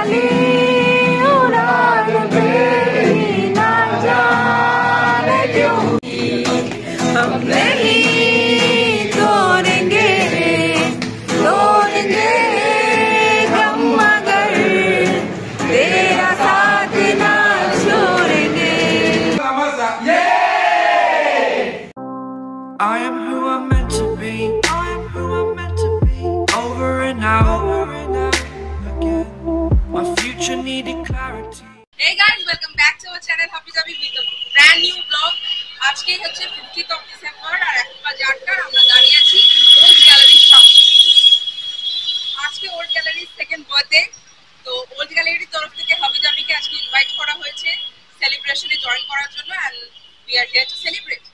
खाली उड़ान मेरी ना जाने क्यों हम नहीं तोड़ेंगे हम मगर तेरा साथ ना छोड़ेंगे। I am who I'm meant to be. I am who I'm meant to be. Over and out again. My future needed clarity. Hey guys, welcome back to our channel Happy Jabi with a brand new vlog. আজকে হচ্ছে 15th of December আর এখন বাজে 8টা। আমরা দাঁড়িয়ে আছি old gallery shop. আজকে old গ্যালারির second birthday, তো ওল্ড গ্যালারির তরফ থেকে হাবি জাবিকে আজকে ইনভাইট করা হয়েছে সেলিব্রেশনে জয়েন করার জন্য, and we are here to celebrate.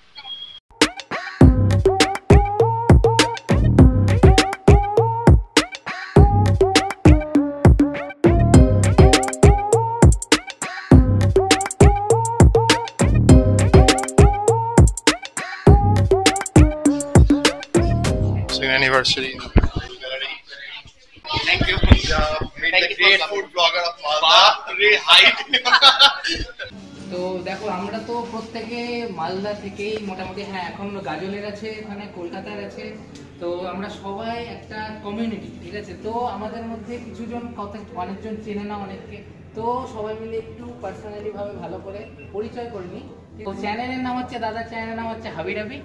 Anniversary. Thank you. Meet the great food blogger of Malda. Great height. তো দেখো আমরা তো প্রত্যেকে মালদা থেকেই মোটামুটি, হ্যাঁ এখন গাজলের আছে, এখানে কলকাতার আছে, তো আমরা সবাই একটা কমিউনিটি, ঠিক আছে। তো আমাদের মধ্যে কিছুজন অনেকজন চেনে না অনেককে, তো সবাই মিলে একটু পার্সোনালি ভাবে ভালো করে পরিচয় করে নিই। তো চ্যানেলের নাম হচ্ছে, দাদার চ্যানেলের নাম হচ্ছে হাবি ডাবি।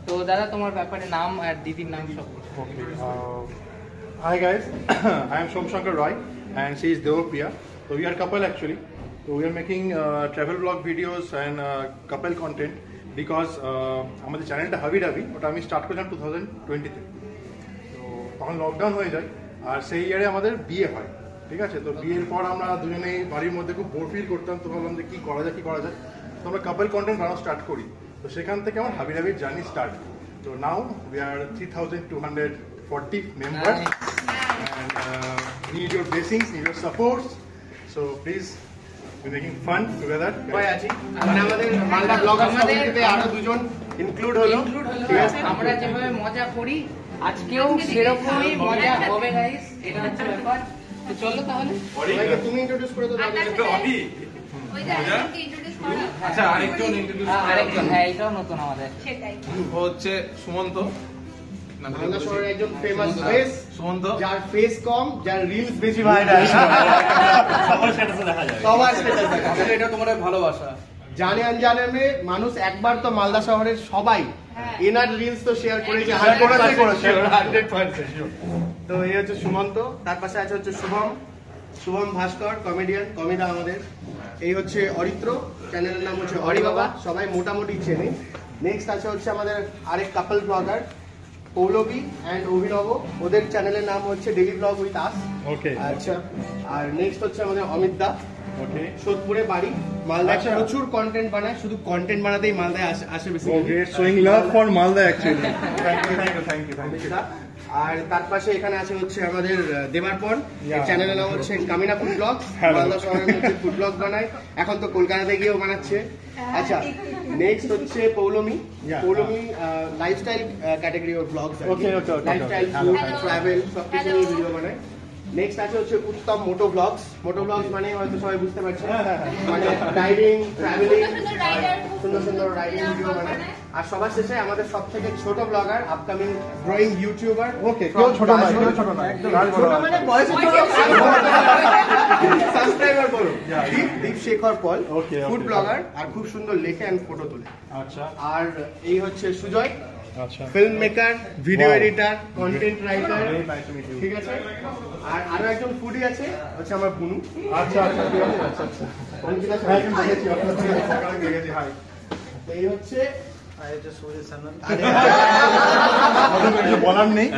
তো দাদা তোমার ব্যাপারে নাম আর দিদির নাম সব কিছু। Hi guys, I am Somshankar Roy and she is Devapriya. So we are couple actually. So we are making travel vlog videos and couple content because আমাদের চ্যানেলটা হাবি ডাবি ওটা আমি স্টার্ট করলাম 2020-তে। তো তখন লকডাউন হয়ে যায় আর সেই ইয়ারে আমাদের বিয়ে হয়, ঠিক আছে। তো বিয়ের পর আমরা দুজনেই বাড়ির মধ্যে খুব বোর ফিল করতাম, তো ভাবলাম যে কী করা যায়। তো আমরা কাপল কন্টেন্ট বানানো স্টার্ট করি, তো সেখান থেকে আমার হাবি ডাবির জার্নি স্টার্ট। তো now we are 3240 members and need your blessings, need your support. So please be making fun together. সবাই আছি মানে আমাদের মালদা ব্লগার কমিউনিটিতে আরো দুজন ইনক্লুড হলো। আমরা যেভাবে মজা করি আজকেও সেরকমই মজা হবে গাইস, এটা হচ্ছে ব্যাপার। তো চলো তাহলে তুমি ইন্ট্রোডিউস করে দাও। আচ্ছা আরেকজন ইন্ট্রোডিউস আরেকজন, হ্যাঁ এটাও নতুন আমাদের, সেটাই হচ্ছে সুমন্ত, মালদা শহরের একজন ফেমাস ফেস, সুমন্ত, যার ফেস কম, যার রিলস বেশি ভাইরাল, সবার স্ট্যাটাসে দেখা যায়, সবার স্ট্যাটাসে দেখা যায়। এটা তোমার ভালোবাসা। জানে আনজানে में মানুষ একবার তো মালদা শহরের সবাই এনার রিলস তো শেয়ার করেছে 100%। তো এই হচ্ছে সুমন্ত, তার পাশে আছে হচ্ছে শুভম ভাস্কর, কমেডিয়ান, কমিদা আমাদের। এই হচ্ছে অরিত্র, চ্যানেলের নাম হচ্ছে অরি বাবা, সবাই মোটামুটি চেনে। নেক্সট আছে হচ্ছে আমাদের আরেক কাপল ব্লগার পৌলবী অ্যান্ড অভিনব, ওদের চ্যানেলের নাম হচ্ছে ডেইলি ব্লগ উইথ আস। ওকে, আচ্ছা। আর নেক্সট হচ্ছে আমাদের অমিত দা, ওকে, সোদপুরে বাড়ি, মালদায় প্রচুর কন্টেন্ট বানায়, শুধু কন্টেন্ট বানাতেই মালদায় আসে বেশি। great showing love for Malda actually. Thank you. আর তার পাশে এখানে আছে হচ্ছে আমাদের দেবারপন, চ্যানেলের নাম হচ্ছে কামিনা ফুড ব্লগ, মালদা শহরের মধ্যে ফুড ব্লগ বানায়, এখন তো কলকাতাতে গিয়েও বানাচ্ছে। আচ্ছা, নেক্সট হচ্ছে Paulami lifestyle category of blogs, lifestyle, food, travel সবকিছু নিয়ে ভিডিও বানায়। নেক্সট আছে হচ্ছে উত্তম মোটো ব্লগস মানে হয়তো সবাই বুঝতে পারছে, মানে রাইডিং, ট্রাভেলিং, সুন্দর রাইডিং ভিডিও বানায়। আর সবার শেষে আমাদের সব থেকে ছোট ব্লগার, আপকামিং গ্রোয়িং ইউটিউবার, ওকে, কেউ ছোট না, একদম ছোট মানে বয়সে ছোট, সাবস্ক্রাইবার বলো, দীপশেখর পল, ফুড ব্লগার, আর খুব সুন্দর লেখে এন্ড ফটো তোলে। আচ্ছা, আর এই হচ্ছে সুজয়, আচ্ছা, film maker, video editor, content writer, ঠিক আছে। আর আরো একজন ফুডি আছে, হচ্ছে আমার বুনু। আচ্ছা, অঙ্কিতা হাই। এই হচ্ছে বলার নেই,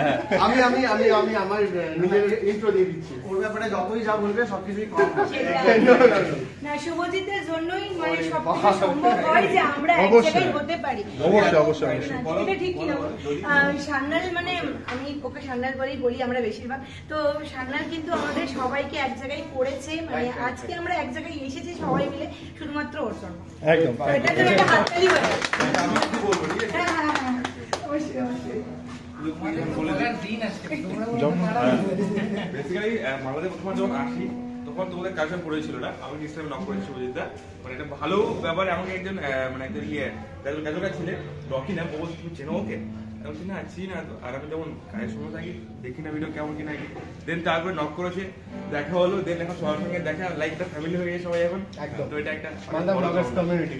আমি আমার নিজের ইন্ট্রো দিয়ে দিচ্ছি, ওর ব্যাপারে যতই যা বলবে সবকিছুই কম না। শুভজিতের জন্যই মানে সবকিছু সম্ভব হয় যে আমরা এক জায়গায় হতে পারি। অবশ্যই এটা ঠিক কি না? সান্নাল, মানে আমি ওকে সান্নাল বলি আমরা বেশিরভাগ, তো সান্নাল কিন্তু আমাদের সবাইকে এক জায়গায় করেছে, মানে আজকে আমরা এক জায়গায় এসেছি সবাই মিলে শুধুমাত্র ওর জন্য, একদম। এটা তো একটা হাততালি হয়। অবশ্যই বেসিক্যালি মালদাতে প্রথমবার যখন আসি তখন তোমাদের কাজটা পড়েছিল না, আমি ইনস্টাগ্রামে নক করেছি শুভজিৎদা, মানে একটা ভালো ব্যাপার। আমাকে একজন মানে একজন গাজলকার ছিলেন, রকি নাম, ও বলছে তুমি চেনো ওকে? আমি বলছি না চিনি না তো, আর আমি যেমন কাজের সময় থাকি দেখি না ভিডিও কেমন কি নাকি। দেন তারপরে নক করেছে, দেখা হলো, দেন এখন সবার সঙ্গে দেখা, লাইক একটা ফ্যামিলি হয়ে গেছে সবাই এখন একদম। তো এটা একটা মালদা ব্লগার্স কমিউনিটি।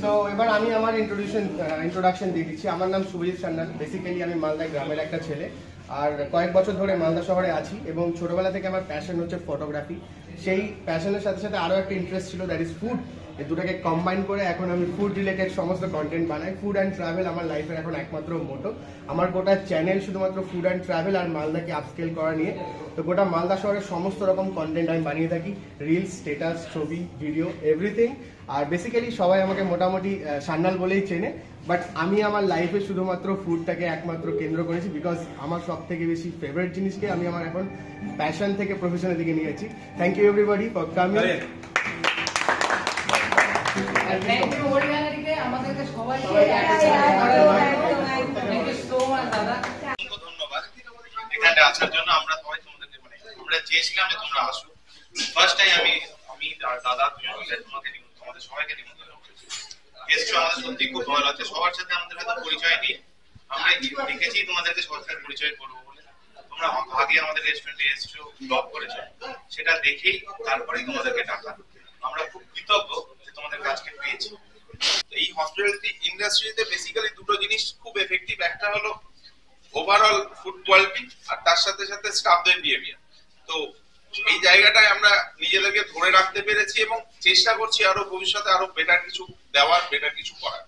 তো এবার আমি আমার ইন্ট্রোডাকশন দিয়ে দিচ্ছি। আমার নাম শুভজিৎ সান্যাল। বেসিক্যালি আমি মালদা গ্রামের একটা ছেলে, আর কয়েক বছর ধরে মালদা শহরে আছি এবং ছোটবেলা থেকে আমার প্যাশন হচ্ছে ফটোগ্রাফি। সেই প্যাশনের সাথে সাথে আরও একটা ইন্টারেস্ট ছিল, দ্যাট ইজ ফুড। এই দুটাকে কম্বাইন করে এখন আমি ফুড রিলেটেড সমস্ত কন্টেন্ট বানাই। ফুড অ্যান্ড ট্রাভেল আমার লাইফের এখন একমাত্র মোটো। আমার গোটা চ্যানেল শুধুমাত্র ফুড অ্যান্ড ট্রাভেল আর মালদাকে আপস্কেল করা নিয়ে। তো গোটা মালদা শহরের সমস্ত রকম কন্টেন্ট আমি বানিয়ে থাকি, রিলস, স্টেটাস, ছবি, ভিডিও, এভরিথিং। আর বেসিক্যালি সবাই আমাকে মোটামুটি সান্যাল বলেই চেনে, বাট আমি আমার লাইফে শুধুমাত্র ফুডটাকে একমাত্র কেন্দ্র করেছি, বিকজ আমার সব থেকে বেশি ফেভারিট জিনিসকে আমি আমার এখন প্যাশন থেকে প্রফেশনের দিকে নিয়েছি। Thank you everybody for coming. Thank you old গ্যালারিকে আমাদেরকে সবাইকে থ্যাংক ইউ সো মাচ দাদা। ধন্যবাদ এখানে আসার জন্য। আমরা সবাই তোমাদেরকে মানে আমরা চেয়েছিলাম যে তোমরা আসো। ফার্স্ট টাইম আমি দাদা তোমাদের সবাইকে নিমন্ত্রণ করেছি। এসছো, আমাদের সত্যি খুব ভালো লাগছে। সবার সাথে আমাদের হয়তো পরিচয় নেই, আমরা দেখেছি তোমাদেরকে সবার সাথে পরিচয় করবো বলে। তোমরা আগে আমাদের রেস্টুরেন্টে এসছো, ব্লগ করেছো, সেটা দেখেই তারপরেই তোমাদেরকে ডাকা। আমরা খুব কৃতজ্ঞ যে তোমাদের কাজকে পেয়েছি। এই হসপিটালিটি ইন্ডাস্ট্রিতে বেসিক্যালি দুটো জিনিস খুব এফেক্টিভ, একটা হলো ওভারঅল ফুড কোয়ালিটি আর তার সাথে সাথে স্টাফদের বিহেভিয়ার। তো এই জায়গাটায় আমরা নিজেদেরকে ধরে রাখতে পেরেছি এবং চেষ্টা করছি আরো ভবিষ্যতে আরো বেটার কিছু দেওয়ার, বেটার কিছু করার।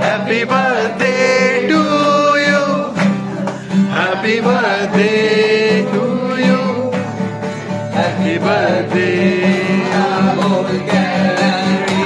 Happy birthday to you. Happy birthday to you. Happy birthday, Old Gallery.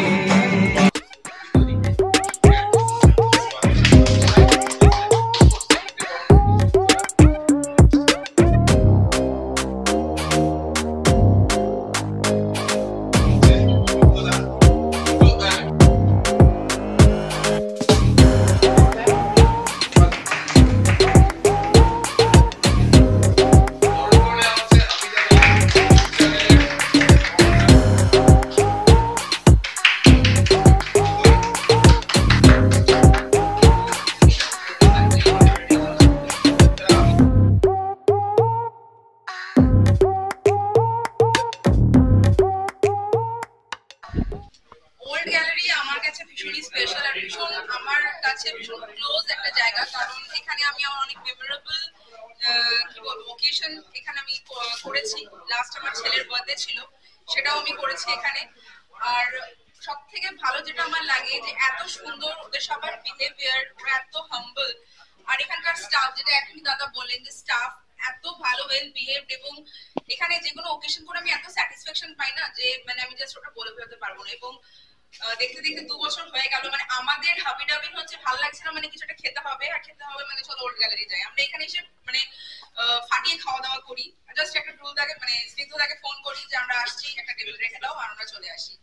Old gallery আমার কাছে ভীষণই স্পেশাল আর ভীষণ আমার কাছে ভীষণ ক্লোজ একটা জায়গা, কারণ এখানে আমি আমার অনেক মেমোরেবল কি বলবো ওকেশন এখানে আমি করেছি। লাস্ট আমার ছেলের বার্থডে ছিল, সেটাও আমি করেছি এখানে। আর সব থেকে ভালো যেটা আমার লাগে যে এত সুন্দর ওদের সবার বিহেভিয়ার, এত হাম্বল। আর এখানকার স্টাফ, যেটা এখনই দাদা বললেন যে স্টাফ এত ভালো, ওয়েল বিহেভড, এবং এখানে যে কোনো ওকেশন করে আমি এত স্যাটিসফ্যাকশন পাই না যে মানে আমি জাস্ট ওটা বলে বোঝাতে পারবো না। এবং দেখতে দেখতে 2 বছর হয়ে গেল, মানে আমাদের হাবিডাবি হচ্ছে ভালো লাগছে না, মানে কিছুটা খেতে হবে, আর খেতে হবে মানে চলো ওল্ড গ্যালারি যাই। আমরা এখানে এসে মানে ফাটিয়ে খাওয়া দাওয়া করি, জাস্ট একটা রুল থাকে, মানে স্নিগ্ধদাকে ফোন করি যে আমরা আসছি, একটা টেবিল রেখে দাও, আর আমরা চলে আসি।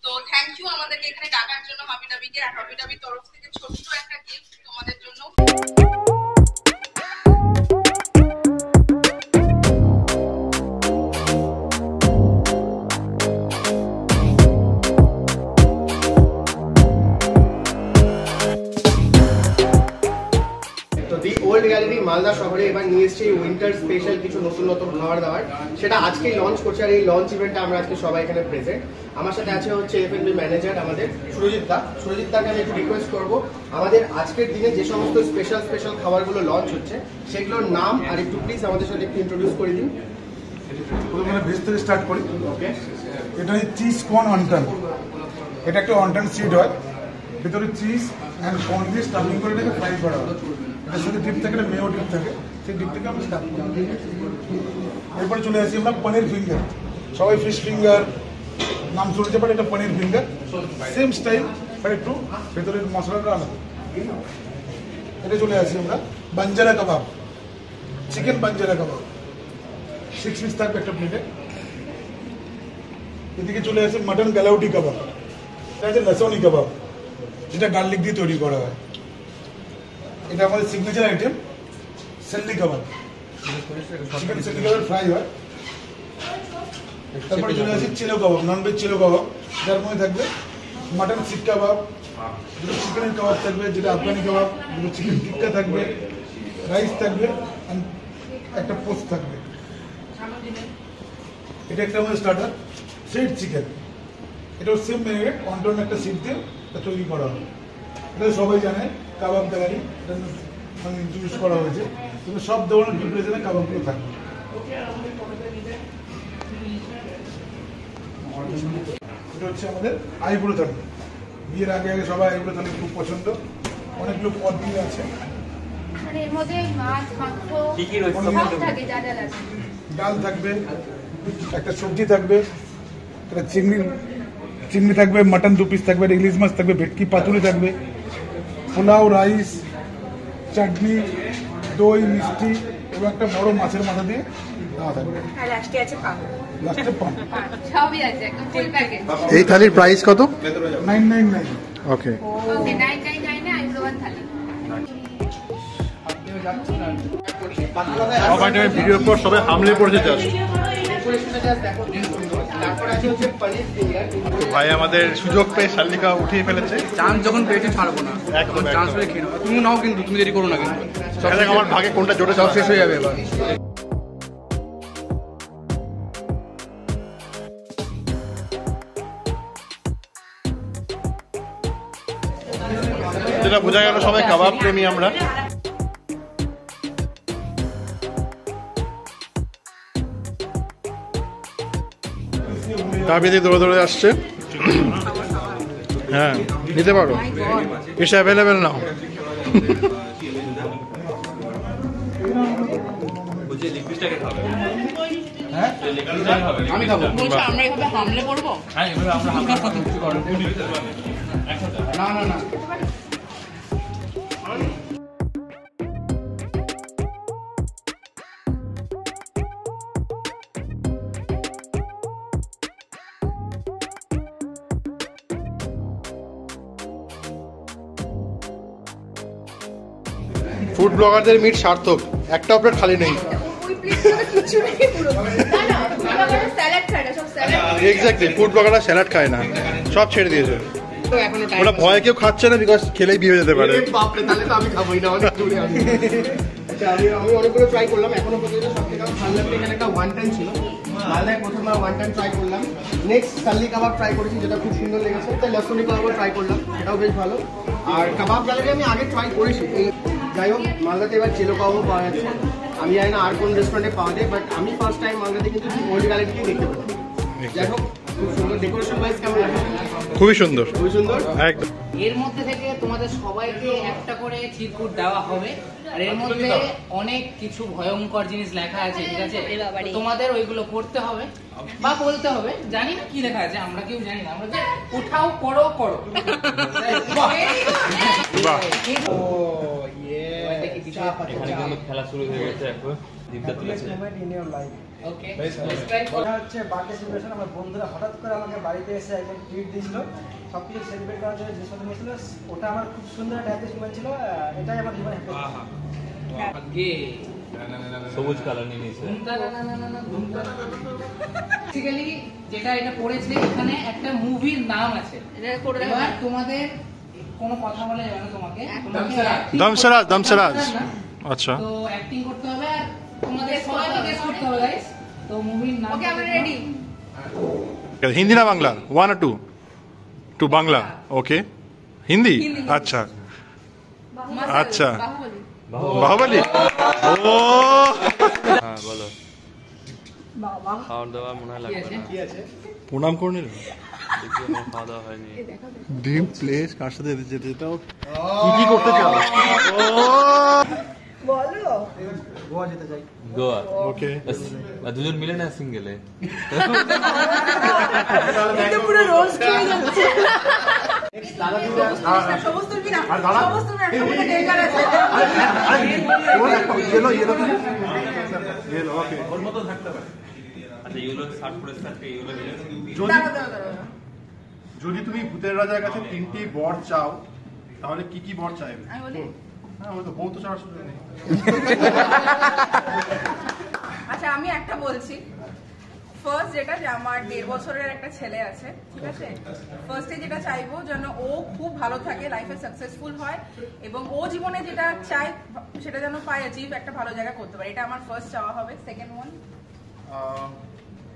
তো থ্যাংক ইউ আমাদেরকে এখানে ডাকার জন্য হাবিডাবিকে। আর হাবিডাবির তরফ থেকে ছোট্ট একটা গিফট তোমাদের জন্য। ওল্ড গ্যালারি মালদা শহরে এবার নিয়ে এসছে উইন্টার স্পেশাল কিছু নতুন নতুন খাবার দাবার, সেটা আজকেই লঞ্চ করছে। আর এই লঞ্চ ইভেন্টটা আমরা আজকে সবাই এখানে প্রেজেন্ট। আমার সাথে আছে হচ্ছে F&B ম্যানেজার আমাদের সুরজিৎ দা। সুরজিৎ দাকে আমি একটু রিকোয়েস্ট করবো আমাদের আজকের দিনে যে সমস্ত স্পেশাল স্পেশাল খাবারগুলো লঞ্চ হচ্ছে সেগুলোর নাম আর একটু প্লিজ আমাদের সাথে একটু ইন্ট্রোডিউস করে দিন। প্রথমে ভেজ থেকে স্টার্ট করি। ওকে, এটা হচ্ছে চিজ কর্ন অন্টন। এটা একটা অন্টন সিড হয়, ভিতরে চিজ অ্যান্ড কর্ন দিয়ে স্টাফিং করে এটাকে ফ্রাই করা হয়। এটার সাথে ডিপ থাকে, মেও ডিপ থাকে, সেই ডিপ থেকে আমরা স্টাফ করি। এরপরে চলে আসি আমরা পনির ফিঙ্গার। সবাই ফিশ ফিঙ্গার নাম শুনেছে, বাট এটা পনির ফিঙ্গার সেম স্টাইল, বাট একটু ভেতরের মশলাটা আলাদা। এটা চলে আসি আমরা বাঞ্জারা কাবাব। চিকেন বাঞ্জারা কাবাব 6 পিস থাকবে একটা প্লেটে। এদিকে চলে আসে মাটন গালাউটি কাবাব, এটা হচ্ছে লসনি কাবাব, যেটা গার্লিক দিয়ে তৈরি করা হয়। এটা আমাদের সিগনেচার আইটেম সেল্লি কাবাব, চিকেন সেল্লি কাবাব ফ্রাই হয়। তারপরে চলে আসে চেলো কাবাব, ননভেজ চেলো কাবাব, যার মধ্যে থাকবে মাটন শিক কাবাব, যেটা চিকেনের কাবাব থাকবে, যেটা আফগানি কাবাব, যেটা চিকেন টিক্কা থাকবে, রাইস থাকবে, একটা পোস্ট থাকবে। এটা একটা আমাদের স্টার্টার সিড চিকেন, এটাও সেম মেরিনেট কন্ট্রোল একটা সিড দিয়ে তৈরি করা হয়। এটা সবাই জানে কাবাব তেলারি মানে ইন্ট্রোডিউস করা হয়েছে, কিন্তু সব ধরনের প্রিপারেশনে কাবাবগুলো থাকবে। এটা হচ্ছে আমাদের আইবুড়ো থাকবে, বিয়ের আগে আগে সবাই আইবুড়ো থাকলে খুব পছন্দ, অনেকগুলো পদ দিয়ে আছে। মানে এর মধ্যে মাছ মাংস সব থাকে, যা যা লাগে। ডাল থাকবে, একটা সবজি থাকবে, একটা চিংড়ি থাকবে, মাটন 2 পিস থাকবে, ইলিশ মাছ থাকবে, ভেটকি পাতুরি থাকবে, পোলাও, রাইস, চাটনি, দই, মিষ্টি এবং একটা বড় মাছের মাথা দিয়ে খাওয়া থাকবে। আর লাস্টে আছে পান। লাস্টে পান। সবই আছে একদম ফুল প্যাকেজ। এই থালির প্রাইস কত? 999। ওকে, ওকে 999 আইব্রোবান থালি। সবাই ভিডিওর পর সবাই হামলে পড়েছে জাস্ট। ভাই আমাদের সুযোগ পেয়ে শালিকা উঠিয়ে ফেলেছে। চান্স যখন পেয়েছি ছাড়বো না, একদম চান্স পেয়ে খেয়ে নেবো। তুমি নাও, কিন্তু তুমি দেরি করো না, কিন্তু আমার ভাগে কোনটা জোরে সব শেষ হয়ে যাবে এবার। যেটা বোঝা গেল সবাই কাবাব প্রেমী আমরা। কাবিদি দৌড়ে দৌড়ে আসছে। হ্যাঁ, নিতে পারো, ইটস অ্যাভেলেবেল নাও। আমি খাবো, আমরা এভাবে হামলে পড়বো। না না না, ফুড ব্লগারদের মিট সার্থক, একটাও প্লেট খালি নেই। ওই প্লেটগুলো কিছু নেই পুরো। না না, পুরো স্যালাড খায় না, সব স্যালাড। এক্স্যাক্টলি, ফুড ব্লগাররা স্যালাড খায় না, সব ছেড়ে দিয়েছে। এখনো ওরা ভয় কেউ খাচ্ছে না, বিকজ খেলেই বিয়ে হয়ে যেতে পারে। বাপরে, তাহলে তো আমি খাবোই না, অনেক দূরে আমি। আচ্ছা, আমি অনেকগুলো ট্রাই করলাম, এখনো পর্যন্ত সব থেকে ভালো লাগলো এখানে একটা ওয়ান টাইম ছিল, মালদায় প্রথমবার ওয়ান টাইম ট্রাই করলাম। নেক্সট সাল্লি কাবাব ট্রাই করেছি, যেটা খুব সুন্দর লেগেছে। তাই লসনি কাবাবও ট্রাই করলাম, এটাও বেশ ভালো। আর কাবাব গ্যালারি আমি আগে ট্রাই করেছি। যাই হোক, মালদাতে এবার চেলো কাবাবও পাওয়া যাচ্ছে। আমি জানি না আর কোন রেস্টুরেন্টে পাওয়া যায়, বাট আমি ফার্স্ট টাইম মালদাতে কিন্তু ওল্ড গ্যালারিতেই দেখতে পেলাম। যাই হোক, খুব সুন্দর ডেকোরেশন ওয়াইজ কেমন লাগে? খুবই সুন্দর, খুবই সুন্দর, একদম। এর মধ্যে থেকে তোমাদের সবাইকে একটা করে চিরকুট দেওয়া হবে, আর এর মধ্যে অনেক কিছু ভয়ঙ্কর জিনিস লেখা আছে, ঠিক আছে? তো তোমাদের ওইগুলো পড়তে হবে বা বলতে হবে। জানি না কি লেখা আছে, আমরা কেউ জানি না, আমরা যে উঠাও করো করো। বাহ, খেলা শুরু হয়ে গেছে এখন। ওকে, এটা হচ্ছে বার্থডে সেলিব্রেশন। আমার বন্ধুরা হঠাৎ করে আমাকে বাড়িতে এসে একজন ট্রিট দিয়েছিল, সব কিছু সেলিব্রেট করার জন্য যে সাথে নিয়েছিল, ওটা আমার খুব সুন্দর একটা হ্যাপি মোমেন্ট ছিল। এটাই আমার জীবনে আগে সবুজ কালার নিয়ে নিয়েছে। বেসিক্যালি যেটা এটা পড়েছে, এখানে একটা মুভির নাম আছে। এবার তোমাদের কোনো কথা বলা যাবে না, তোমাকে দমসরাজ, দমসরাজ। আচ্ছা, তো অ্যাক্টিং করতে হবে, আর তোমাদের সবাইকে গেস করতে হবে গাইস। তো মুভির নাম। ওকে, আমরা রেডি। হিন্দি না বাংলা? 1 or 2? 2 বাংলা। ওকে, হিন্দি। আচ্ছা আচ্ছা, বাহুবলী। ও হ্যাঁ, বলো। খাওয়া দাওয়া মনে হয় লাগবে না। প্রণাম করে নিল। দেখি আমার খাওয়া দাওয়া হয়নি। ড্রিম প্লেস কার সাথে যেতে যেতেও কি কি করতে চাও? বলো। গোয়া যেতে চাই। গোয়া। ওকে, দুজন মিলে না সিঙ্গেলে? এটা পুরো রোস্ট হয়ে যাচ্ছে। সমস্ত কি না, সমস্ত না, একটা ডেকার আছে। ইয়েলো ইয়েলো ওকে ওর মতো থাকতে পারে। আচ্ছা ইয়েলো শার্ট পরে থাকতে ইয়েলো যদি তুমি ভূতের রাজার কাছে 3টি বর চাও তাহলে কি কি বর চাইবে? আমি বলি হ্যাঁ ওই তো বউ তো চাওয়ার সুযোগ নেই। আচ্ছা আমি একটা বলছি। ফার্স্ট যেটা যে আমার 1.5 বছরের একটা ছেলে আছে, ঠিক আছে, ফার্স্টে যেটা চাইবো যেন ও খুব ভালো থাকে, লাইফে সাকসেসফুল হয় এবং ও জীবনে যেটা চাই সেটা যেন পায়, অ্যাচিভ একটা ভালো জায়গা করতে পারে, এটা আমার ফার্স্ট চাওয়া হবে। সেকেন্ড ওয়ান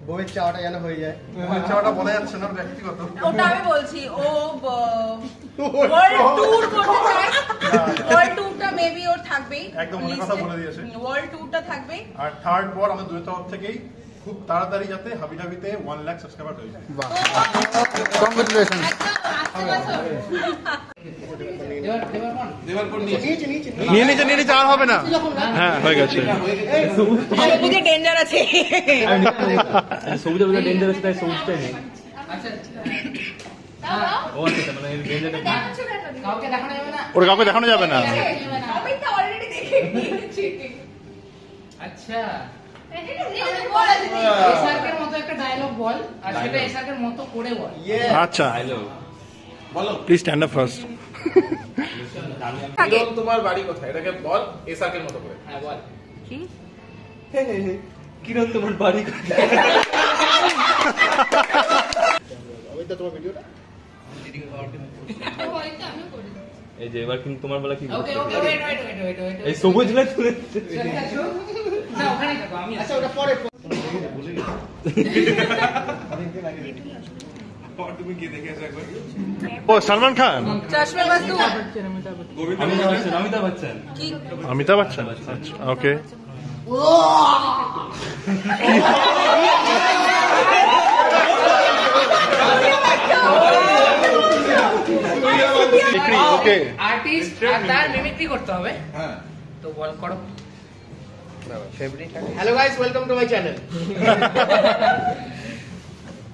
বউয়ের চাওয়াটা যেন হয়ে যায়। বউয়ের চাওয়াটা বলা যাচ্ছে না, ব্যক্তিগত। ওটা আমি বলছি ও ওয়ার্ল্ড ট্যুর করতে চায়, ওয়ার্ল্ড ট্যুরটা মেবি ওর থাকবেই, একদম মনে কথা বলে দিয়েছে, ওয়ার্ল্ড ট্যুরটা থাকবেই। আর থার্ড বর আমাদের দুই তরফ থেকেই খুব তাড়াতাড়ি যাতে হাবিজাবিতে 1 লাখ সাবস্ক্রাইবার হয়ে যায়। বাহ, কংগ্রাচুলেশন। নিয়ে নিচে আর হবে না। হ্যাঁ হয়ে গেছে। সবুজে ডেঞ্জার আছে, সবুজে ডেঞ্জার আছে, তাই সবুজটাই নেই। ও আচ্ছা মানে ডেঞ্জারটা কাউকে দেখানো যাবে না, ওর কাউকে দেখানো যাবে না। আমি তো অলরেডি দেখে নিয়েছি। আচ্ছা এসআরকের মতো একটা ডায়লগ বল, আর সেটা এসআরকের মতো করে বল। আচ্ছা বলো, প্লিজ স্ট্যান্ড আপ ফার্স্ট। কিরণ তোমার বাড়ি কোথায় এটাকে বল এসআরকের মতো করে। হ্যাঁ বল। কি কিরণ তোমার বাড়ি কোথায়? ওইটা তোমার ভিডিওটা এই যে এবার কিন্তু তোমার বেলা কি ওকে ওকে ওয়েট এই সবুজ না তুলে না ওখানেই থাকো, আমি আচ্ছা ওটা পরে তুমি কি দেখে আসো একবার? ও সালমান খান, চশমে বাসু, অমিতাভ বচ্চন। কি অমিতাভ বচ্চন। আচ্ছা ওকে। ওকে আর্টিস্ট আর তার মিমিক্রি করতে হবে। হ্যাঁ তো বল করো। Hello guys, welcome to my channel.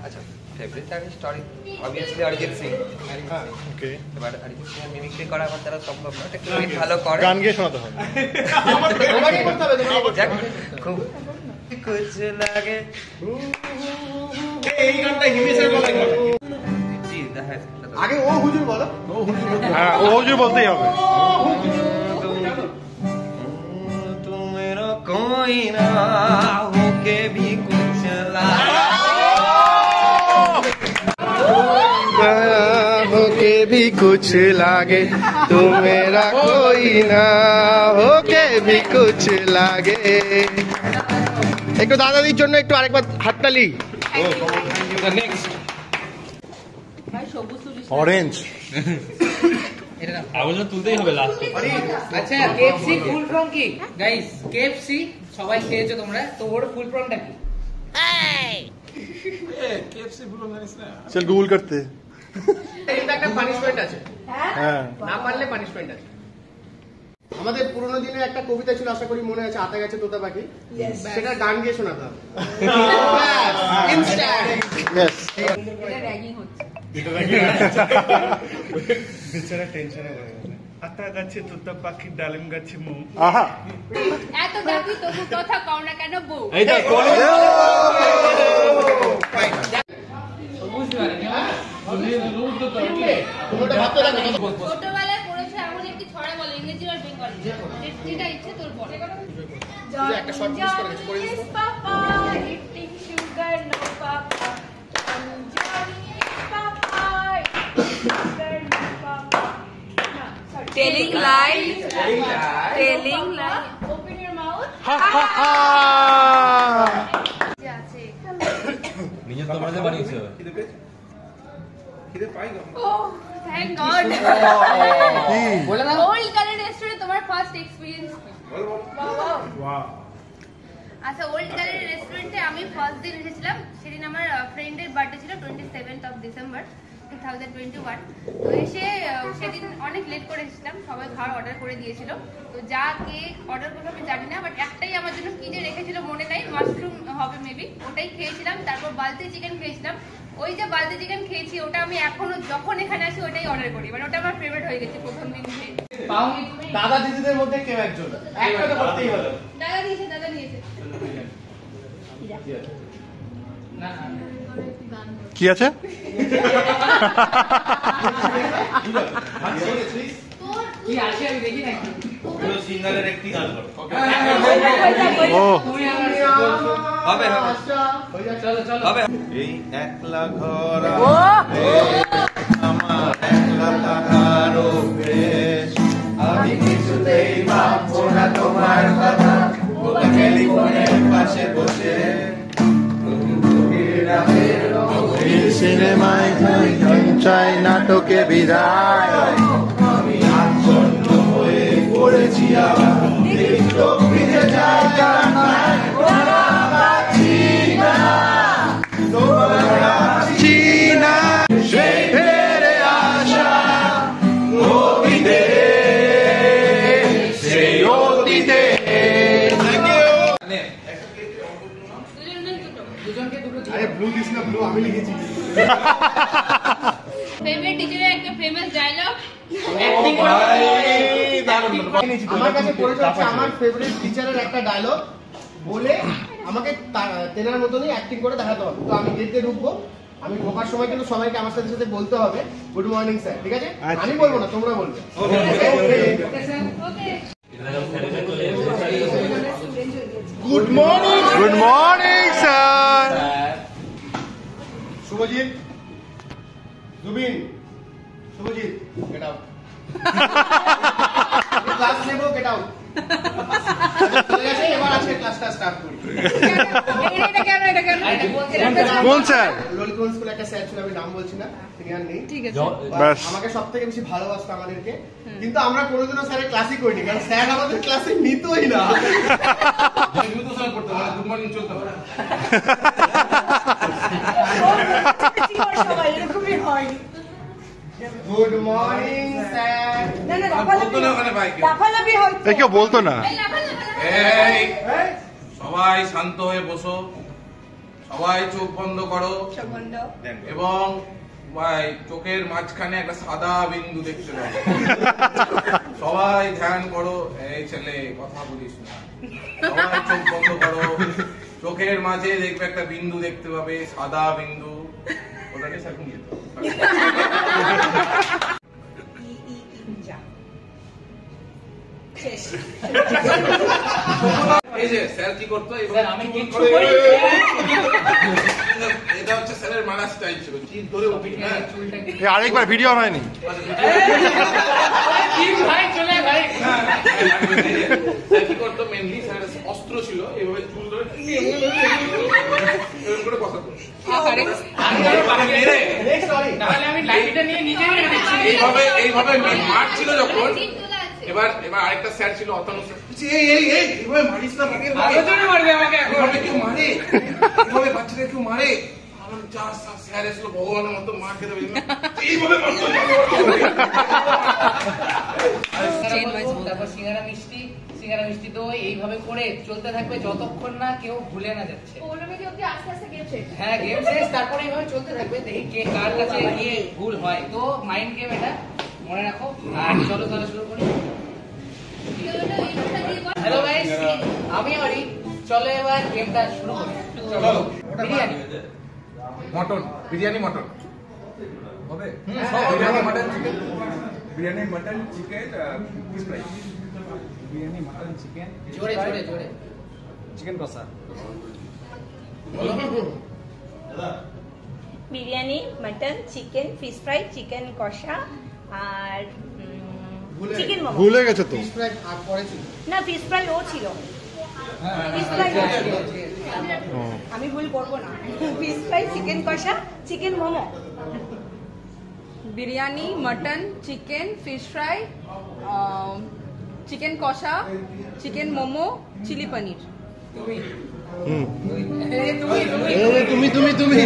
আচ্ছা favourite artist obviously Arijit Singh. Okay এবার অরিজিৎ সিং এর মিমিক্রি করা আমার দ্বারা সম্ভব না, এটা খুবই ভালো করে, গান গিয়ে শোনাতে হবে। আমাকে করতে হবে তোমাকে। যাক খুব কুছ লাগে এই গানটা হিমেশের গলায় গাও। জি দেখা আগে ও হুজুর বলো। হ্যাঁ ও হুজুর বলতেই হবে। तुमेरा कोई ना होके भी कुछ होके भी कुछ लागे, तू मेरा कोई ना होके भी कुछ लागे। একটু দাদাদির জন্য একটু আরেকবার হাততালি। অরেঞ্জ আওয়াজ তুলতেই হবে লাস্ট। আচ্ছা কেএফসি ফুল ফর্ম কি গাইস? কেএফসি সবাই খেয়েছো তোমরা, তো ওর ফুল ফর্মটা কি? কেএফসি ফুল জানিস না? চল গুগল করতে। এটা একটা পানিশমেন্ট আছে, হ্যাঁ না পারলে পানিশমেন্ট আছে। আমাদের পুরোনো দিনে একটা কবিতা ছিল, আশা করি মনে আছে, আতা গেছে তোতা পাখি, সেটা গান গিয়ে শোনাতে হবে। এটা র্যাগিং হচ্ছে। বেচারা টেনশনে পড়ে গেছে। আতা গাছে তোতা পাখি ডালিম গাছে মৌ। আহা এত দেখি তবু কথা কও না কেন বউ? এই তো বুঝতে পারিনি ছোটবেলায় পড়েছে এমন একটি ছড়া বলে, ইংরেজি আর বেঙ্গলি, যেটা ইচ্ছে তোর বল। একটা শর্ট মিস করে গেছে, পড়ে this. Papa eating sugar no papa, papa sugar no papa, telling lies, telling lies, open your mouth. আছে নিজে তোমাদের বানিয়েছো। Oh thank God. বলে দাও। ওল্ড কালার রেস্টুরেন্টে তোমার ফার্স্ট এক্সপেরিয়েন্স কি? ওয়াও আচ্ছা ওল্ড কালার রেস্টুরেন্টে আমি ফার্স্ট দিন এসেছিলাম, সেদিন আমার ফ্রেন্ডের বার্থডে ছিল 27th of December 2021। তো এসে সেদিন অনেক লেট করে এসেছিলাম, সবাই খাবার অর্ডার করে দিয়েছিল। তো যা কেক অর্ডার করবো আমি জানি না, বাট একটাই আমার জন্য কি যে রেখেছিল মনে নাই, মাশরুম হবে মেবি, ওটাই খেয়েছিলাম। তারপর বালতি চিকেন খেয়েছিলাম। ওই যে বালতি চিকেন খেয়েছি ওটা আমি এখনো যখন এখানে আসি ওটাই অর্ডার করি, মানে ওটা আমার ফেভারিট হয়ে গেছে প্রথম দিন খেয়ে। দাদা দিদিদের মধ্যে কেউ একজন একটা তো করতেই হবে। দাদা দিয়েছে কি আছে? কি আছে আমি দেখি না পুরো সিঙ্গারের একটি গান করো। ও হবে হবে চলো চলো হবে। এই একলা ঘর আমার একলা থাকার অভ্যেস, আমি কিছুতেই ভাববো না তোমার কথা, টেলিফোনের পাশে বসে সিনেমায় চাই নাটকে বিদায়, আমি আচ্ছন্ন হয়ে পড়েছি আবার, এই চোখ ভিজে যায় কান্নায়, পাচ্ছি না তোমার আছি না, সেই ফিরে আসা অতীতে, সেই অতীতে। দুজনকে দুটো আরে ব্লু দিস না, ব্লু আমি লিখেছি। ফেভারিট টিচারের একটা ফেমাস ডায়লগ আমার কাছে পড়েছে হচ্ছে আমার ফেভারিট টিচারের একটা ডায়লগ বলে আমাকে তেনার মতনই অ্যাক্টিং করে দেখাতে হবে। তো আমি গেটে ঢুকবো, আমি ঢোকার সময় কিন্তু সবাইকে আমার সাথে সাথে বলতে হবে গুড মর্নিং স্যার, ঠিক আছে? আমি বলবো না, তোমরা বলবে। Good morning. Good morning sir. Subhajit, Zubin, Subhajit get out. Class নেবো, গেট আউট। এবার আজকে ক্লাসটা স্টার্ট করি। কোন স্যার? ললিতগঞ্জ স্কুলে একটা স্যার ছিল, আমি নাম বলছি না, তিনি আর নেই। ব্যাস। আমাকে সব থেকে বেশি ভালোবাসতো আমাদেরকে, কিন্তু আমরা কোনোদিনও স্যারের ক্লাসই করিনি, কারণ স্যার আমাদের ক্লাসে নিতই না। গুড মর্নিং চলতে হবে। Good morning sir. কেউ বলতো না। এই সবাই শান্ত হয়ে বসো, সবাই চোখ বন্ধ করো এবং চোখের মাঝখানে একটা সাদা বিন্দু দেখতে পাবে। সবাই ধ্যান করো। এই ছেলে কথা বলিস না, সবাই চোখ বন্ধ করো। চোখের মাঝে দেখবে একটা বিন্দু দেখতে পাবে, সাদা বিন্দু। ওটাকে সেরকম যেতে হবে। এই যে স্যার কি করতো, আমি কিচ্ছু এটা হচ্ছে স্যারের মারা স্টাইল ছিল, চিন ধরে উঠি। আরেকবার ভিডিও হয়নি। কি করতো মেনলি স্যারের অস্ত্র ছিল, এইভাবে চুল ধরে এরকম করে বসাতো। এইভাবে মারছিল যখন, এবার আরেকটা স্যার ছিল অতনু স্যার, এইভাবে মারিস না, এভাবে কেউ মারে, এইভাবে বাচ্চাদের কেউ মারে। স্যার এসলো ভগবানের মতো মার খেতে এইভাবে তারপর সিঙ্গারা মিষ্টি, সিঙ্গারা মিষ্টি তো এইভাবে করে চলতে থাকবে যতক্ষণ না কেউ ভুলে না যাচ্ছে। হ্যাঁ গেম শেষ, তারপরে এইভাবে চলতে থাকবে, দেখি কে কার কাছে গিয়ে ভুল হয়। তো মাইন্ড গেম এটা মনে রাখো। আর চলো তাহলে শুরু করি। হ্যালো গাইস, আমি অরি। চলো এবার গেমটা শুরু করি। চলো। বিরিয়ানি, মটন, বিরিয়ানি মটন হবে। Biryani mutton chicken, biryani mutton chicken fish fry, biryani mutton chicken, জোরে জোরে জোরে, চিকেন কষা, biryani mutton chicken fish fry chicken কষা আর চিকেন মোমো। ভুলে গেছে তো। ফিশ ফ্রাই আর পরে ছিল না, ফিশ ফ্রাই ও ছিল, ফিশ ফ্রাই ও ছিল, আমি ভুল করবো না। ফিশ ফ্রাই চিকেন কষা chicken momo, biryani mutton chicken fish fry chicken কষা চিকেন মোমো চিলি পনির। তুমি তুমি তুমি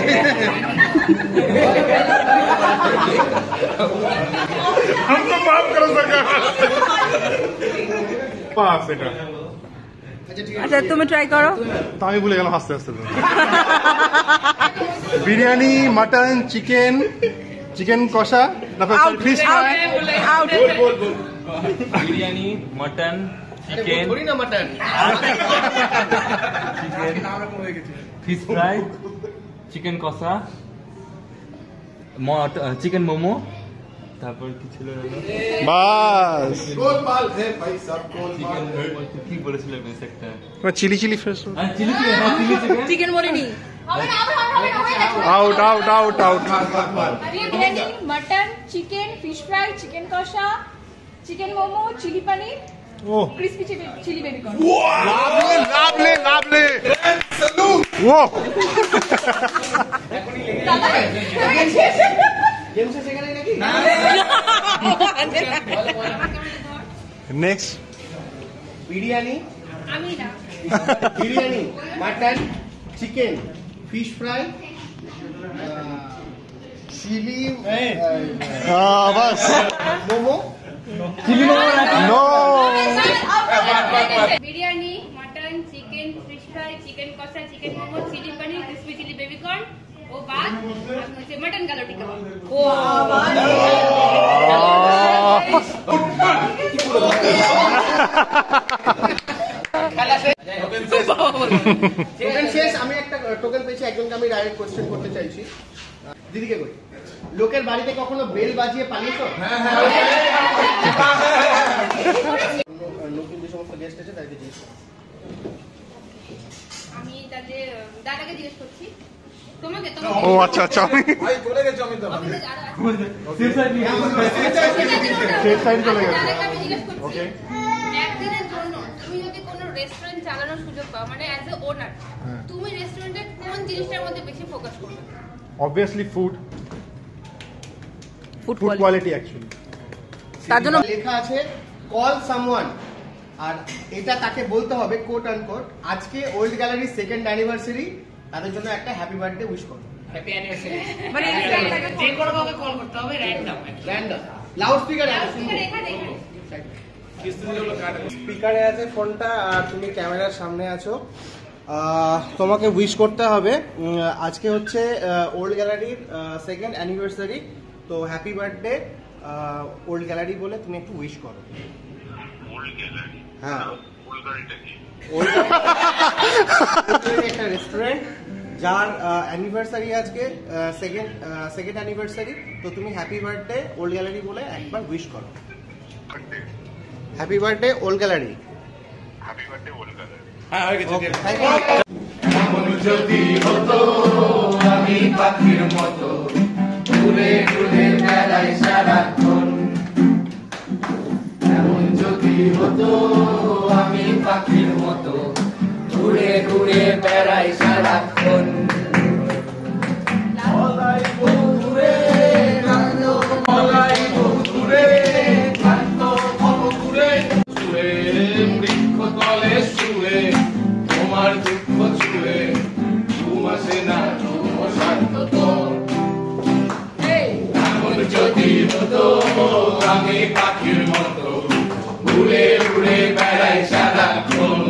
हमको माफ करो सरकार। पास এটা। আচ্ছা তুমি ট্রাই করো। তো আমি ভুলে গেলাম হাসতে হাসতে। বিরিয়ানি মটন চিকেন, চিকেন কষা, তারপর fish fry. Biryani mutton chicken, থোড়ি না mutton, chicken fish fry, chicken কষা, চিকেন মোমো, তারপর কি ছিল বাস কি বলেছিল বেশ একটা chilli chilli fresh chilli chicken বলিনি out out out out biryani, mutton, chicken, fish fry, chicken কষা, chicken momo, chilli paneer, crispy chilli baby corn. Lovely lovely ও নেক্সট বিরিয়ানি, আমি না biryani, mutton, chicken, fish fry, chilli বাস momo, chilli momo no biryani, mutton, chicken, fish fry, chicken কষা, chicken momo, chilli paneer, crispy chilli baby corn ও বাদ হচ্ছে mutton কালো টিক্কা। ও token শেষ। আমি একটা টোকেন পেয়েছি, একজনকে আমি ডাইরেক্ট কোশ্চেন করতে চাইছি। দিদিকে করি, লোকের বাড়িতে কখনো বেল বাজিয়ে পালিয়েছো? নতুন যে সমস্ত গেস্ট আছে তাদেরকে জিজ্ঞেস করো। আমি তাহলে দাদাকে জিজ্ঞেস করছি। তোমাকে ও আচ্ছা আচ্ছা আমি চলে গেছি আমি তো আমি জিজ্ঞেস করছি, একদিনের জন্য তুমি যদি কোনো রেস্টুরেন্ট চালানোর সুযোগ পাও, মানে অ্যাজ এ ওনার, তুমি রেস্টুরেন্টের কোন জিনিসটার মধ্যে বেশি ফোকাস করবে? obviously food quality actually তার জন্য লেখা আছে কল সামওয়ান, আর এটা তাকে বলতে হবে কোট অ্যান্ড কোট, আজকে ওল্ড গ্যালারি সেকেন্ড অ্যানিভার্সারি, তাদের জন্য একটা হ্যাপি বার্থডে উইশ করো। হ্যাপি অ্যানিভার্সারি মানে যে কোনো ভাবে কল করতে হবে, র্যান্ডম লাউড স্পিকার স্পিকারে আছে ফোনটা আর তুমি ক্যামেরার সামনে আছো। তোমাকে উইশ করতে হবে। আজকে হচ্ছে ওল্ড গ্যালারির সেকেন্ড অ্যানিভার্সারি, তো হ্যাপি বার্থডে ওল্ড গ্যালারি বলে তুমি একটু উইশ করো। হ্যাঁ, একটা রেস্টুরেন্ট যার অ্যানিভার্সারি আজকে সেকেন্ড অ্যানিভার্সারি, তো তুমি হ্যাপি বার্থডে ওল্ড গ্যালারি বলে একবার উইশ করো। Happy birthday old gallery. Happy birthday old gallery. হ্যাঁ, হয়ে গেছে। যদি হতো আমি পাখির মতো ঘুরে ঘুরে বেড়াই সারাক্ষণ, এমন যদি হতো আমি পাখির মতো ঘুরে ঘুরে বেড়াই সারাক্ষণ, বৃক্ষ তলে শুয়ে তোমার দুঃখ ছুঁয়ে ঘুম আসে না শান্ত, এমন যদি হতো আমি পাখির মতো ঘুরে ঘুরে বেড়াই সারাক্ষণ।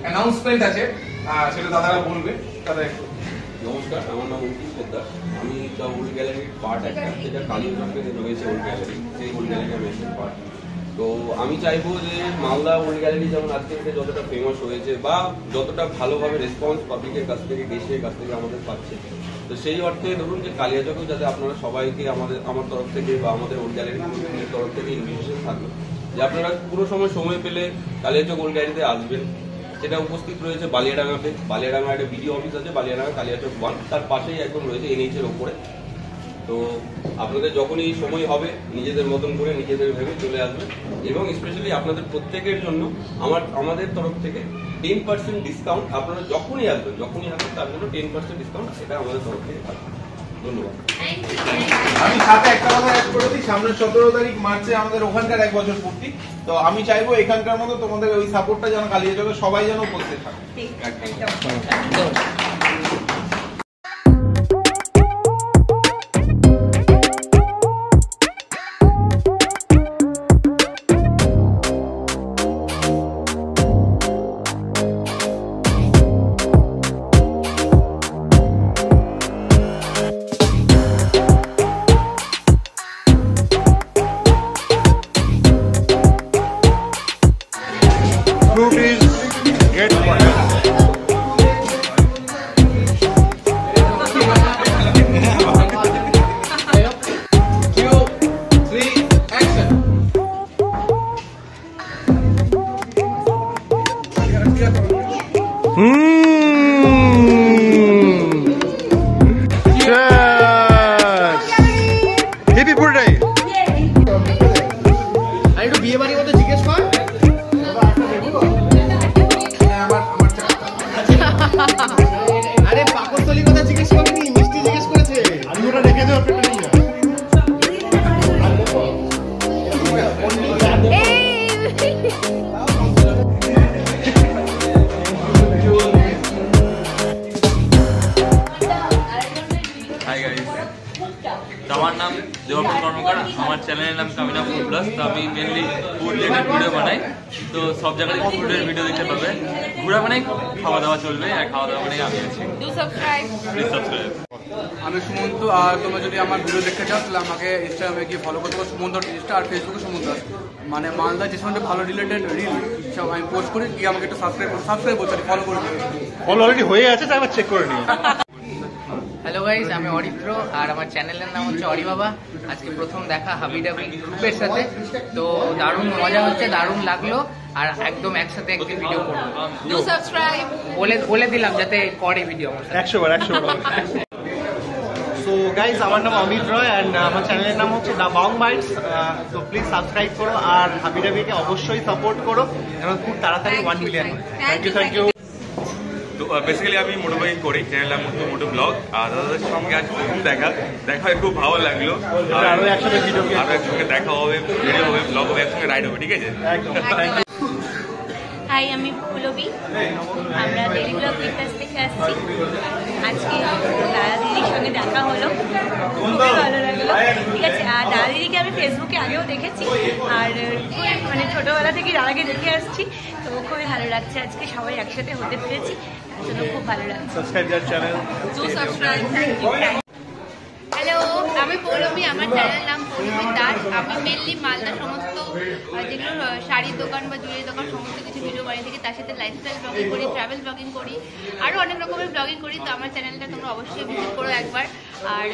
অ্যানাউন্সমেন্ট আছে, সেটা দাদারা বলবে। নমস্কার, আমার নাম অঙ্কিত পোদ্দার। আমি দ্য ওল্ড গ্যালারির পার্ট একটা, যেটা কালীগঞ্জে রয়েছে ওল্ড গ্যালারি, সেই ওল্ড গ্যালারি আমি একটা পার্ট। তো আমি চাইবো যে মালদা ওল্ড গ্যালারি যেমন আজকে যতটা ফেমাস হয়েছে বা যতটা ভালোভাবে রেসপন্স পাবলিকের কাছ থেকে দেশের কাছ থেকে আমাদের পাচ্ছে, তো সেই অর্থে ধরুন যে কালিয়াচকেও যাতে আপনারা সবাইকে আমার তরফ থেকে বা আমাদের ওল্ড গ্যালারির তরফ থেকে ইনভিটেশন থাকবে যে আপনারা পুরো সময় পেলে কালিয়াচক ওল্ড গ্যালারিতে আসবেন। সেটা উপস্থিত রয়েছে বালিয়াডাঙ্গাতে, বালিয়াডাঙ্গা একটা বিডিও অফিস আছে, বালিয়াডাঙ্গা কালিয়াচক 1, তার পাশেই একদম রয়েছে NH এর ওপরে। তো আপনাদের যখনই সময় হবে নিজেদের মতন করে নিজেদের ভেবে চলে আসবেন, এবং স্পেশালি আপনাদের প্রত্যেকের জন্য আমাদের তরফ থেকে 10% ডিসকাউন্ট। আপনারা যখনই আসবেন তার জন্য 10% ডিসকাউন্ট সেটা আমাদের তরফ থেকে থাকবে। ধন্যবাদ। আমি সাথে একটা কথা অ্যাড করে দিই, সামনের 17 তারিখ মার্চে আমাদের ওখানকার 1 বছর পূর্তি। তো আমি চাইবো এখানকার মতো তোমাদের ওই সাপোর্টটা যেন কালিয়াচকে সবাই যেন উপস্থিত থাকে। Fruit is get বিয়ে বাড়ির মতো জিজ্ঞেস কর। আরে পাকস্থলীর কথা জিজ্ঞেস করেনি, মিষ্টি জিজ্ঞেস করেছে। আমি ওটা রেখে দেবো পেটে নিয়ে। হাই গাইস, আমার নাম দেবাপন কর্মকার, আমার চ্যানেলের নাম কামিনা ফুড প্লাস। তো আমি মেনলি ফুড রিলেটেড ভিডিও বানাই, তো সব জায়গায় ফুডের ভিডিও দেখতে পাবে। ঘুরা বানাই, খাওয়া দাওয়া চলবে, আর খাওয়া দাওয়া বানাই আমি আছি। Please subscribe. আমি সুমন্ত, আর তোমরা যদি আমার ভিডিও দেখতে চাও তাহলে আমাকে ইনস্টাগ্রামে গিয়ে ফলো করতে পারো, সুমন্ত টেস্ট, আর ফেসবুকে সুমন্ত দাস। মানে মালদা যে সঙ্গে ভালো রিলেটেড রিল সব আমি পোস্ট করি, গিয়ে আমাকে একটু সাবস্ক্রাইব করতে ফলো করে দিও। ফলো অলরেডি হয়ে আছে, তাই আবার চেক করে নিও। হ্যালো গাইজ, আমি অরিত্র, আর আমার চ্যানেলের নাম হচ্ছে অরি বাবা। আজকে প্রথম দেখা হাবিডাবি গ্রুপের সাথে, তো দারুণ মজা হচ্ছে, দারুণ লাগলো, আর একদম একসাথে একদিন ভিডিও করবো। ডু সাবস্ক্রাইব বলে দিলাম যাতে করে ভিডিও আমার সাথে। 100 বার। সো গাইজ, আমার নাম অমিত রয়, অ্যান্ড আমার চ্যানেলের নাম হচ্ছে দ্য বাং বাইটস। তো প্লিজ সাবস্ক্রাইব করো, আর হাবিডাবিকে অবশ্যই সাপোর্ট করো, এবং খুব তাড়াতাড়ি 1 মিলিয়ন। Thank you. তো বেসিক্যালি আমি মোটো ব্লগিং করি, চ্যানেলের মধ্যে মোটো ব্লগ। আর দাদাদের সঙ্গে আজ প্রথম দেখা হয়ে খুব ভালো লাগলো। আরো একসঙ্গে দেখা হবে, ভিডিও হবে, ব্লগ হবে, একসঙ্গে রাইড হবে, ঠিক আছে? হাই, আমি পল্লবী, আমরা ডেইলি ব্লগ বিকাশ থেকে আসছি। আজকে দাদা দিদির সঙ্গে দেখা হলো, খুবই ভালো লাগলো, ঠিক আছে। আর দাদা দিদিকে আমি ফেসবুকে আগেও দেখেছি, আর মানে ছোটোবেলা থেকে দাদাকে দেখে আসছি, তো খুবই ভালো লাগছে আজকে সবাই একসাথে হতে পেরেছি, তার জন্য খুব ভালো লাগছে। হ্যালো, আমি পৌলমী, আমার চ্যানেলের নাম পৌলমী দাস। আমি মেনলি মালদা সমস্ত যেগুলো শাড়ির দোকান বা জুয়েলারি দোকান সমস্ত কিছু ভিডিও বানিয়ে থাকি, তার সাথে লাইফস্টাইল ব্লগিং করি, ট্রাভেল ব্লগিং করি, আরও অনেক রকমের ব্লগিং করি। তো আমার চ্যানেলটা তোমরা অবশ্যই ভিজিট করো একবার। আর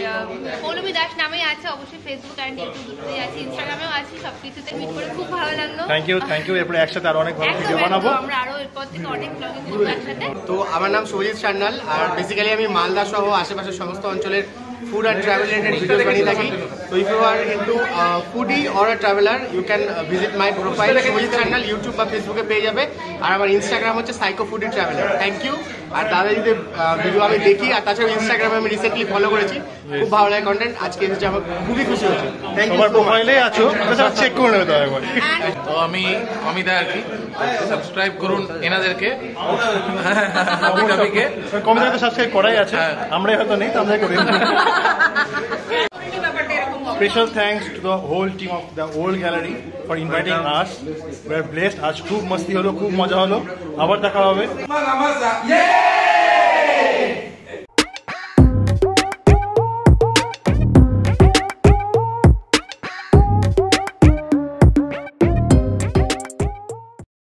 পৌলমী দাস নামেই আছে, অবশ্যই ফেসবুক আর ইউটিউব দুটোতেই আছে, ইনস্টাগ্রামেও আছি, সব কিছুতে মিট করে খুব ভালো লাগলো। Thank you. এরপরে একসাথে আরো অনেক ভালো ভিডিও বানাবো, আমরা আরও এরপর থেকে অনেক ব্লগিং করবো একসাথে। তো আমার নাম সুজিত সান্যাল, আর বেসিক্যালি আমি মালদা সহ আশেপাশের সমস্ত অঞ্চলের food and travel related videos বানিয়ে থাকি। So if you are into foodie or a traveler, you can visit my profile Sujit Sanyal, YouTube বা ফেসবুকে পেয়ে যাবে। আর আমার ইনস্টাগ্রাম হচ্ছে psycho foodie traveller. Thank you. আর দাদা যদি ভিডিও আমি দেখি, আর তাছাড়া ইনস্টাগ্রামে আমি রিসেন্টলি ফলো করেছি, খুব ভালো লাগে কন্টেন্ট। আজকে এসেছে, আমার খুবই খুশি হচ্ছে। Thank you. তোমার প্রোফাইলে আছো, চেক করে নেবে তাহলে। তো আমি অমিতা আর কি, সাবস্ক্রাইব করুন এনাদেরকে, কমিটিতে সাবস্ক্রাইব করাই আছে, আমরাই হয়তো নেই, তো আমরা করি। Special thanks to the whole team of the Old Gallery for inviting us. We are blessed. আজ খুব মস্তি হলো, খুব মজা হলো, আবার দেখা হবে।